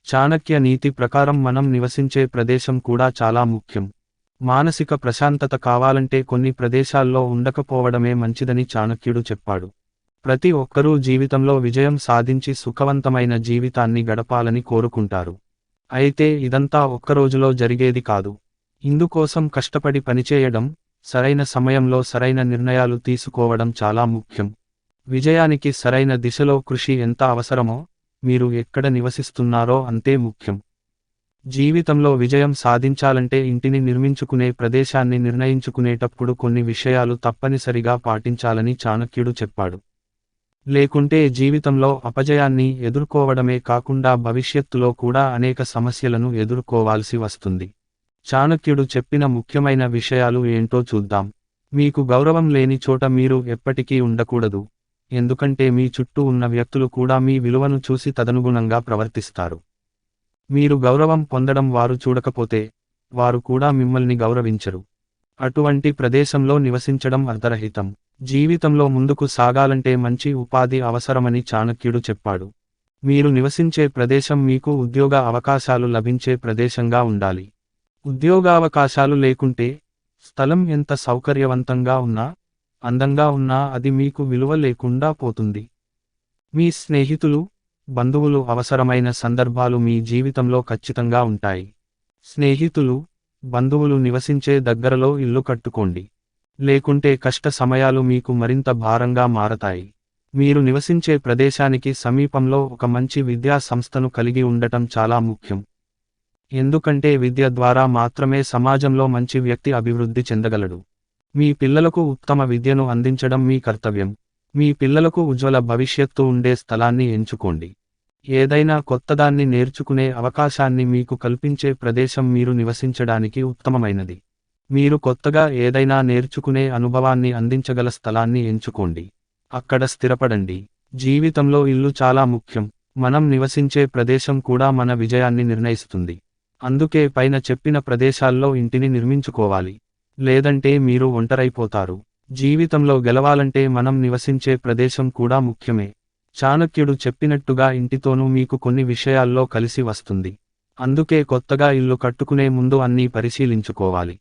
చాణక్య నీతి ప్రకారం మనం నివసించే ప్రదేశం కూడా చాలా ముఖ్యం. మానసిక ప్రశాంతత కావాలంటే కొన్ని ప్రదేశాల్లో ఉండకపోవడమే మంచిదని చాణక్యుడు చెప్పాడు. ప్రతి ఒక్కరూ జీవితంలో విజయం సాధించి సుఖవంతమైన జీవితాన్ని గడపాలని కోరుకుంటారు. అయితే ఇదంతా ఒక్కరోజులో జరిగేది కాదు. ఇందుకోసం కష్టపడి పనిచేయడం, సరైన సమయంలో సరైన నిర్ణయాలు తీసుకోవడం చాలా ముఖ్యం. విజయానికి సరైన దిశలో కృషి ఎంత అవసరమో, మీరు ఎక్కడ నివసిస్తున్నారో అంతే ముఖ్యం. జీవితంలో విజయం సాధించాలంటే ఇంటిని నిర్మించుకునే ప్రదేశాన్ని నిర్ణయించుకునేటప్పుడు కొన్ని విషయాలు తప్పనిసరిగా పాటించాలని చాణక్యుడు చెప్పాడు. లేకుంటే జీవితంలో అపజయాన్ని ఎదుర్కోవడమే కాకుండా భవిష్యత్తులో కూడా అనేక సమస్యలను ఎదుర్కోవాల్సి వస్తుంది. చాణక్యుడు చెప్పిన ముఖ్యమైన విషయాలు ఏంటో చూద్దాం. మీకు గౌరవం లేని చోట మీరు ఎప్పటికీ ఉండకూడదు. ఎందుకంటే మీ చుట్టూ ఉన్న వ్యక్తులు కూడా మీ విలువను చూసి తదనుగుణంగా ప్రవర్తిస్తారు. మీరు గౌరవం పొందడం వారు చూడకపోతే, వారు కూడా మిమ్మల్ని గౌరవించరు. అటువంటి ప్రదేశంలో నివసించడం అర్థరహితం. జీవితంలో ముందుకు సాగాలంటే మంచి ఉపాధి అవసరమని చాణక్యుడు చెప్పాడు. మీరు నివసించే ప్రదేశం మీకు ఉద్యోగ అవకాశాలు లభించే ప్రదేశంగా ఉండాలి. ఉద్యోగావకాశాలు లేకుంటే, స్థలం ఎంత సౌకర్యవంతంగా ఉన్నా, అందంగా ఉన్నా అది మీకు విలువ లేకుండా పోతుంది. మీ స్నేహితులు, బంధువులు అవసరమైన సందర్భాలు మీ జీవితంలో ఖచ్చితంగా ఉంటాయి. స్నేహితులు, బంధువులు నివసించే దగ్గరలో ఇల్లు కట్టుకోండి. లేకుంటే కష్ట సమయాలు మీకు మరింత భారంగా మారతాయి. మీరు నివసించే ప్రదేశానికి సమీపంలో ఒక మంచి విద్యా సంస్థను కలిగి ఉండటం చాలా ముఖ్యం. ఎందుకంటే విద్య ద్వారా మాత్రమే సమాజంలో మంచి వ్యక్తి అభివృద్ధి చెందగలడు. మీ పిల్లలకు ఉత్తమ విద్యను అందించడం మీ కర్తవ్యం. మీ పిల్లలకు ఉజ్వల భవిష్యత్తు ఉండే స్థలాన్ని ఎంచుకోండి. ఏదైనా కొత్తదాన్ని నేర్చుకునే అవకాశాన్ని మీకు కల్పించే ప్రదేశం మీరు నివసించడానికి ఉత్తమమైనది. మీరు కొత్తగా ఏదైనా నేర్చుకునే అనుభవాన్ని అందించగల స్థలాన్ని ఎంచుకోండి. అక్కడ స్థిరపడండి. జీవితంలో ఇల్లు చాలా ముఖ్యం. మనం నివసించే ప్రదేశం కూడా మన విజయాన్ని నిర్ణయిస్తుంది. అందుకే పైన చెప్పిన ప్రదేశాల్లో ఇంటిని నిర్మించుకోవాలి. లేదంటే మీరు ఒంటరైపోతారు. జీవితంలో గెలవాలంటే మనం నివసించే ప్రదేశం కూడా ముఖ్యమే. చాణక్యుడు చెప్పినట్టుగా ఇంటితోనూ మీకు కొన్ని విషయాల్లో కలిసి వస్తుంది. అందుకే కొత్తగా ఇల్లు కట్టుకునే ముందు అన్నీ పరిశీలించుకోవాలి.